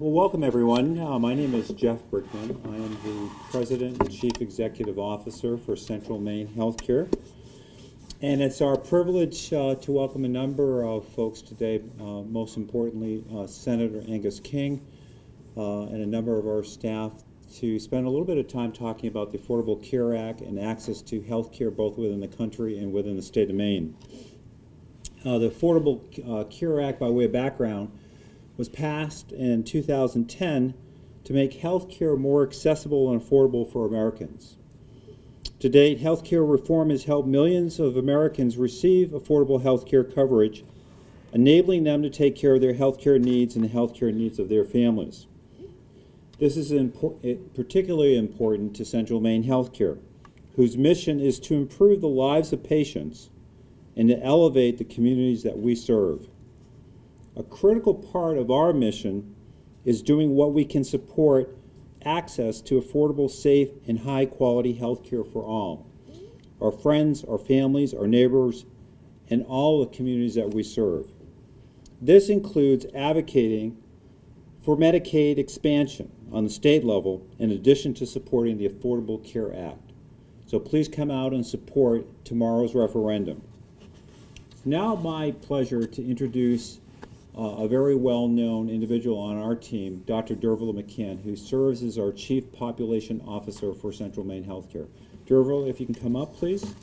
Well, welcome everyone. My name is Jeff Brickman. I am the President and Chief Executive Officer for Central Maine Healthcare. And it's our privilege to welcome a number of folks today, most importantly Senator Angus King and a number of our staff to spend a little bit of time talking about the Affordable Care Act and access to health care both within the country and within the state of Maine. The Affordable Care Act, by way of background, was passed in 2010 to make health care more accessible and affordable for Americans. To date, health care reform has helped millions of Americans receive affordable health care coverage, enabling them to take care of their health care needs and the health care needs of their families. This is particularly important to Central Maine Healthcare, whose mission is to improve the lives of patients and to elevate the communities that we serve. A critical part of our mission is doing what we can support access to affordable, safe, and high-quality health care for all, our friends, our families, our neighbors, and all the communities that we serve. This includes advocating for Medicaid expansion on the state level, in addition to supporting the Affordable Care Act. So please come out and support tomorrow's referendum. It's now my pleasure to introduce a very well-known individual on our team, Dr. Derville McCann, who serves as our Chief Population Officer for Central Maine Healthcare. Derville, if you can come up, please.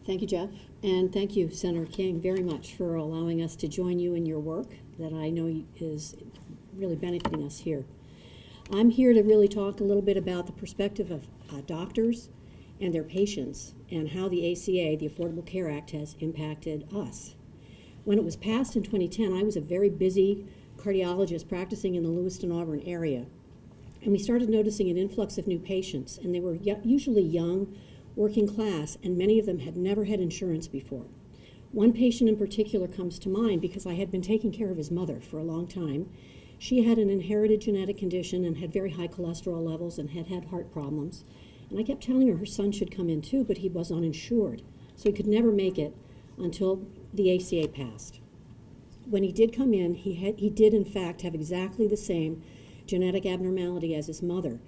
Thank you, Jeff, and thank you, Senator King, very much for allowing us to join you in your work that I know is really benefiting us here. I'm here to really talk a little bit about the perspective of doctors and their patients and how the ACA, the Affordable Care Act, has impacted us. When it was passed in 2010, I was a very busy cardiologist practicing in the Lewiston, Auburn area. And we started noticing an influx of new patients, and they were usually young, working class, and many of them had never had insurance before. One patient in particular comes to mind because I had been taking care of his mother for a long time. She had an inherited genetic condition and had very high cholesterol levels and had had heart problems. And I kept telling her son should come in too, but he was uninsured, so he could never make it until the ACA passed. When he did come in, he did in fact have exactly the same genetic abnormality as his mother.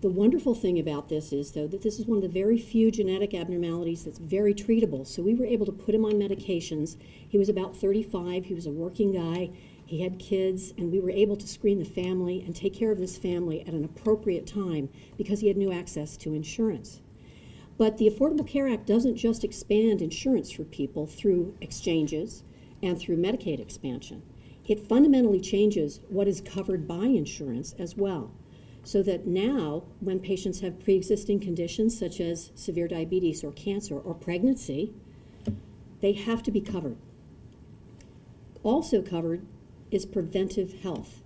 The wonderful thing about this is, though, that this is one of the very few genetic abnormalities that's very treatable, so we were able to put him on medications. He was about 35, he was a working guy, he had kids, and we were able to screen the family and take care of this family at an appropriate time because he had new access to insurance. But the Affordable Care Act doesn't just expand insurance for people through exchanges and through Medicaid expansion. It fundamentally changes what is covered by insurance as well, so that now when patients have pre-existing conditions such as severe diabetes or cancer or pregnancy, they have to be covered. Also covered is preventive health.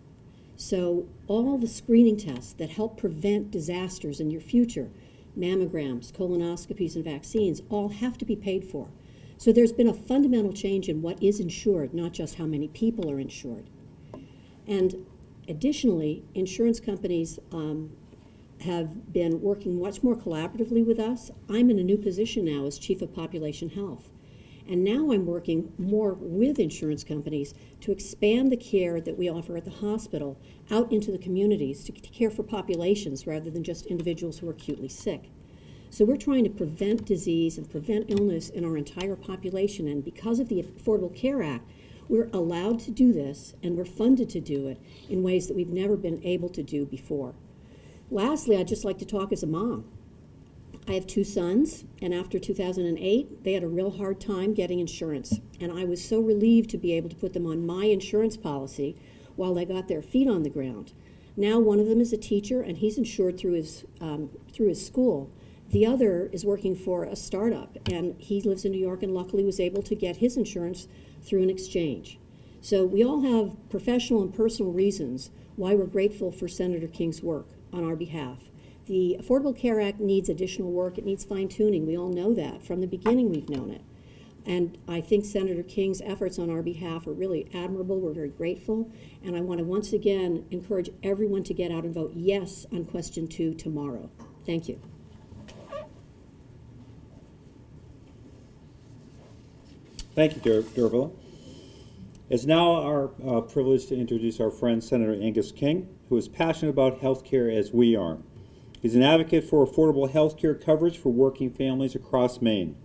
So all the screening tests that help prevent disasters in your future, mammograms, colonoscopies, and vaccines, all have to be paid for. So there's been a fundamental change in what is insured, not just how many people are insured. And additionally, insurance companies have been working much more collaboratively with us. I'm in a new position now as Chief of Population Health. And now I'm working more with insurance companies to expand the care that we offer at the hospital out into the communities to care for populations rather than just individuals who are acutely sick. So we're trying to prevent disease and prevent illness in our entire population. And because of the Affordable Care Act, we're allowed to do this and we're funded to do it in ways that we've never been able to do before. Lastly, I'd just like to talk as a mom. I have two sons, and after 2008, they had a real hard time getting insurance. And I was so relieved to be able to put them on my insurance policy while they got their feet on the ground. Now one of them is a teacher, and he's insured through his school. The other is working for a startup, and he lives in New York and luckily was able to get his insurance through an exchange. So we all have professional and personal reasons why we're grateful for Senator King's work on our behalf. The Affordable Care Act needs additional work. It needs fine-tuning. We all know that. From the beginning, we've known it. And I think Senator King's efforts on our behalf are really admirable. We're very grateful. And I want to once again encourage everyone to get out and vote yes on question 2 tomorrow. Thank you. Thank you, Derville. It's now our privilege to introduce our friend Senator Angus King, who is passionate about health care as we are. He's an advocate for affordable health care coverage for working families across Maine.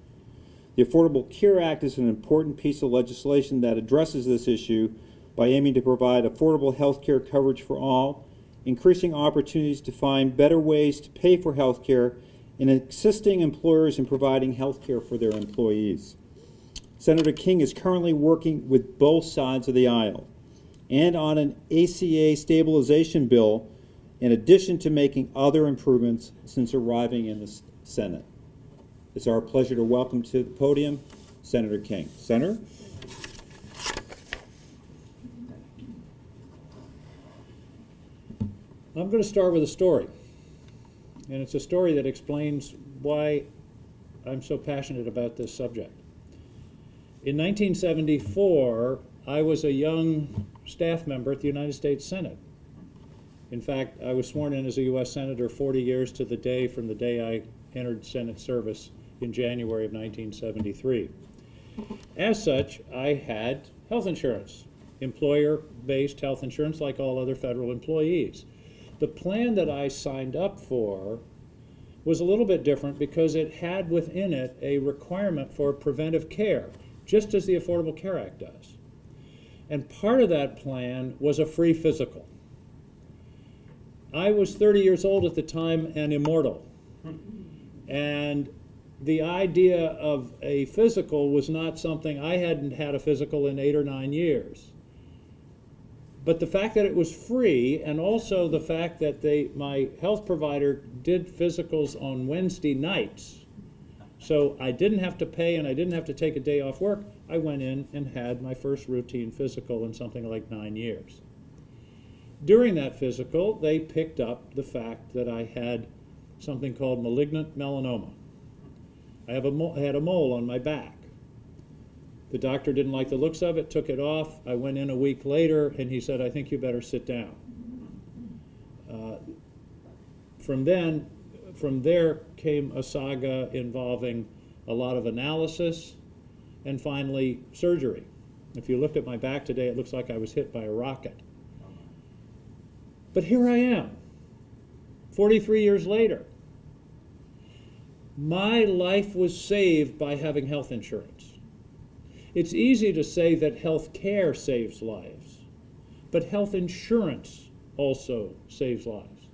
The Affordable Care Act is an important piece of legislation that addresses this issue by aiming to provide affordable health care coverage for all, increasing opportunities to find better ways to pay for health care, and assisting employers in providing health care for their employees. Senator King is currently working with both sides of the aisle and on an ACA stabilization bill, in addition to making other improvements since arriving in the Senate. It's our pleasure to welcome to the podium Senator King. Senator? I'm going to start with a story, and it's a story that explains why I'm so passionate about this subject. In 1974, I was a young staff member at the United States Senate. In fact, I was sworn in as a U.S. Senator 40 years to the day from the day I entered Senate service in January of 1973. As such, I had health insurance, employer-based health insurance like all other federal employees. The plan that I signed up for was a little bit different because it had within it a requirement for preventive care, just as the Affordable Care Act does. And part of that plan was a free physical. I was 30 years old at the time and immortal. And the idea of a physical was not something, I hadn't had a physical in 8 or 9 years. But the fact that it was free, and also the fact that my health provider did physicals on Wednesday nights, so I didn't have to pay and I didn't have to take a day off work, I went in and had my first routine physical in something like 9 years. During that physical, they picked up the fact that I had something called malignant melanoma. I had a mole on my back. The doctor didn't like the looks of it, took it off. I went in a week later, and he said, "I think you better sit down." From there came a saga involving a lot of analysis and finally surgery. If you looked at my back today, it looks like I was hit by a rocket. But here I am, 43 years later. My life was saved by having health insurance. It's easy to say that health care saves lives, but health insurance also saves lives.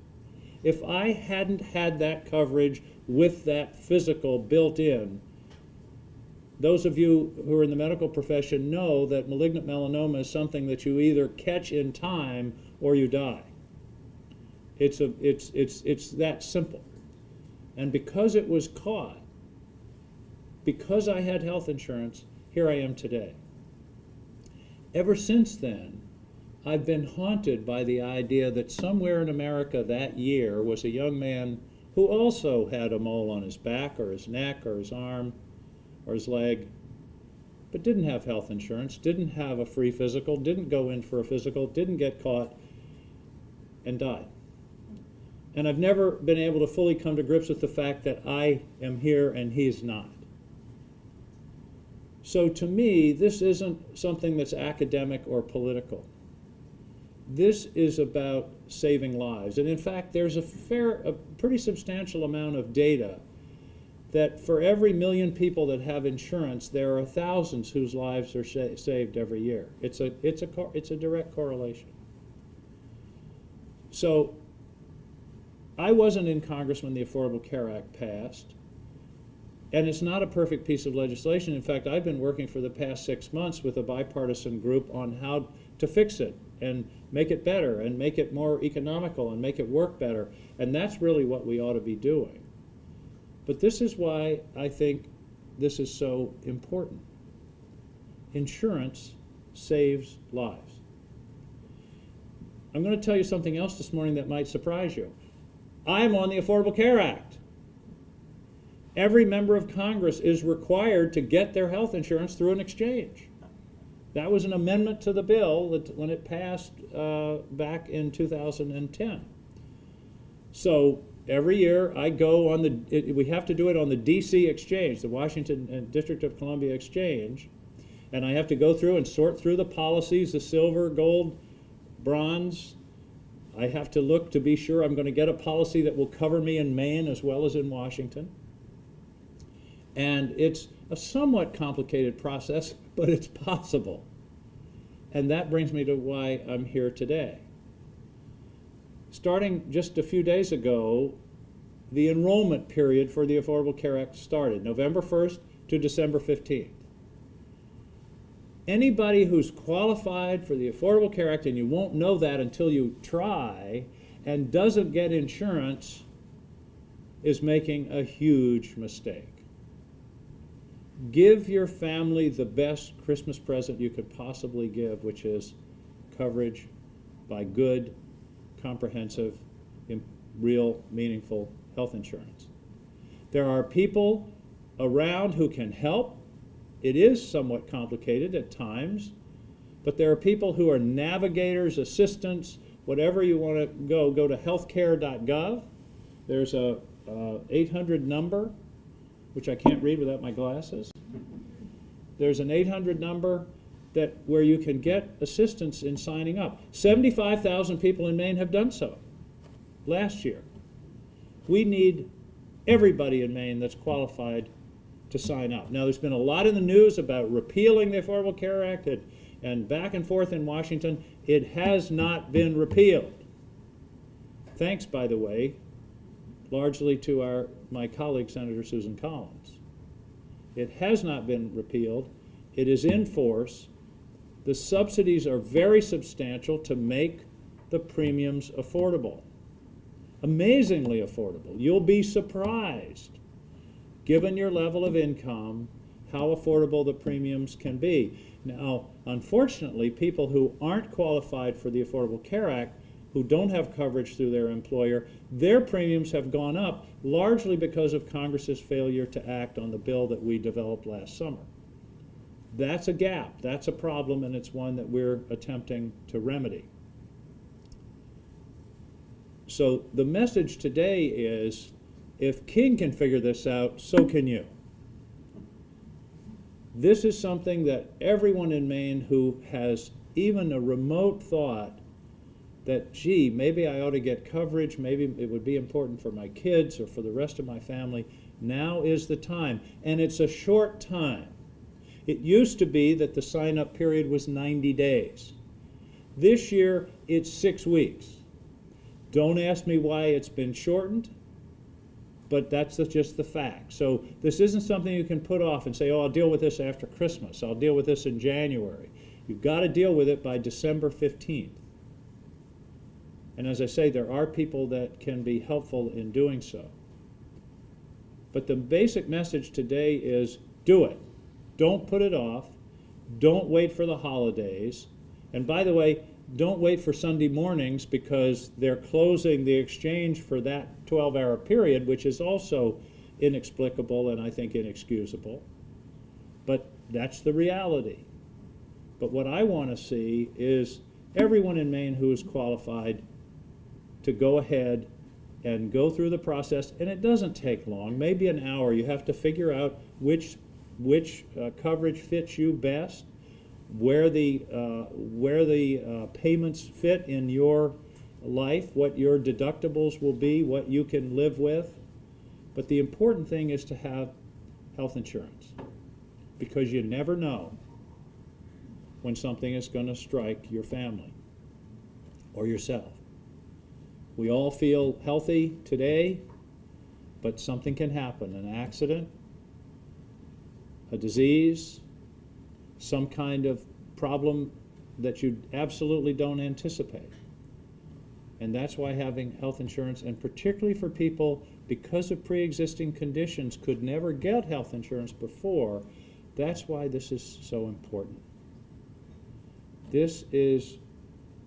If I hadn't had that coverage with that physical built in, those of you who are in the medical profession know that malignant melanoma is something that you either catch in time or you die. It's that simple. And because it was caught, because I had health insurance, here I am today. Ever since then, I've been haunted by the idea that somewhere in America that year was a young man who also had a mole on his back or his neck or his arm or his leg, but didn't have health insurance, didn't have a free physical, didn't go in for a physical, didn't get caught, and died. And I've never been able to fully come to grips with the fact that I am here and he's not. So to me, this isn't something that's academic or political. This is about saving lives. And in fact, there's a pretty substantial amount of data that for every 1 million people that have insurance, there are thousands whose lives are saved every year. It's a direct correlation. So I wasn't in Congress when the Affordable Care Act passed, and it's not a perfect piece of legislation. In fact, I've been working for the past 6 months with a bipartisan group on how to fix it and make it better and make it more economical and make it work better, and that's really what we ought to be doing. But this is why I think this is so important. Insurance saves lives. I'm going to tell you something else this morning that might surprise you. I'm on the Affordable Care Act. Every member of Congress is required to get their health insurance through an exchange. That was an amendment to the bill when it passed back in 2010. So every year I go on we have to do it on the DC exchange, the Washington and District of Columbia exchange, and I have to go through and sort through the policies, the silver, gold, bronze. I have to look to be sure I'm going to get a policy that will cover me in Maine as well as in Washington. And it's a somewhat complicated process, but it's possible. And that brings me to why I'm here today. Starting just a few days ago, the enrollment period for the Affordable Care Act started, November 1st to December 15th. Anybody who's qualified for the Affordable Care Act, and you won't know that until you try, and doesn't get insurance, is making a huge mistake. Give your family the best Christmas present you could possibly give, which is coverage by good, comprehensive, real, meaningful health insurance. There are people around who can help. It is somewhat complicated at times, but there are people who are navigators, assistants, whatever you want to go to healthcare.gov. There's a 800 number, which I can't read without my glasses. There's an 800 number where you can get assistance in signing up. 75,000 people in Maine have done so last year. We need everybody in Maine that's qualified to sign up. Now, there's been a lot in the news about repealing the Affordable Care Act and back and forth in Washington. It has not been repealed. Thanks, by the way, largely to my colleague, Senator Susan Collins. It has not been repealed. It is in force. The subsidies are very substantial to make the premiums affordable. Amazingly affordable. You'll be surprised, given your level of income, how affordable the premiums can be. Now, unfortunately, people who aren't qualified for the Affordable Care Act, who don't have coverage through their employer, their premiums have gone up largely because of Congress's failure to act on the bill that we developed last summer. That's a gap, that's a problem, and it's one that we're attempting to remedy. So the message today is, if King can figure this out, so can you. This is something that everyone in Maine who has even a remote thought that, gee, maybe I ought to get coverage, maybe it would be important for my kids or for the rest of my family, now is the time. And it's a short time. It used to be that the sign-up period was 90 days. This year, it's 6 weeks. Don't ask me why it's been shortened, but that's just the fact. So this isn't something you can put off and say, oh, I'll deal with this after Christmas. I'll deal with this in January. You've got to deal with it by December 15th. And as I say, there are people that can be helpful in doing so. But the basic message today is do it. Don't put it off. Don't wait for the holidays. And by the way, don't wait for Sunday mornings because they're closing the exchange for that 12-hour period, which is also inexplicable and I think inexcusable. But that's the reality. But what I want to see is everyone in Maine who is qualified to go ahead and go through the process, and it doesn't take long, maybe an hour. You have to figure out which coverage fits you best, where the payments fit in your life, what your deductibles will be, what you can live with. But the important thing is to have health insurance, because you never know when something is going to strike your family or yourself. We all feel healthy today, but something can happen, an accident, a disease, some kind of problem that you absolutely don't anticipate. And that's why having health insurance, and particularly for people because of pre-existing conditions could never get health insurance before, that's why this is so important. This is,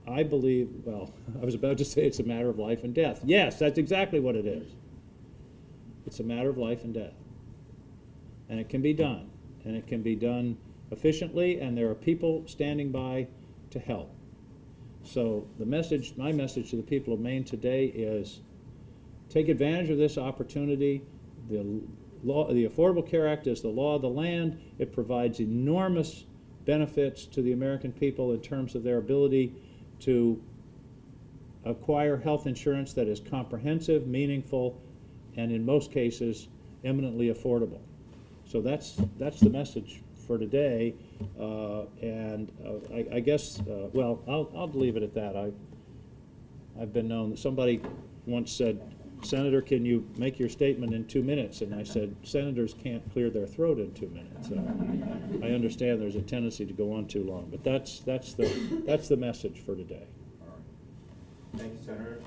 I believe, well, I was about to say it's a matter of life and death. Yes, that's exactly what it is. It's a matter of life and death. And it can be done. And it can be done efficiently, and there are people standing by to help. So my message to the people of Maine today is take advantage of this opportunity. The Affordable Care Act is the law of the land. It provides enormous benefits to the American people in terms of their ability to acquire health insurance that is comprehensive, meaningful, and in most cases, eminently affordable. So that's the message for today, I guess, well, I'll leave it at that. I've been known, somebody once said, "Senator, can you make your statement in 2 minutes?" And I said, "Senators can't clear their throat in 2 minutes." I understand there's a tendency to go on too long, but that's the message for today. Thank you, Senator.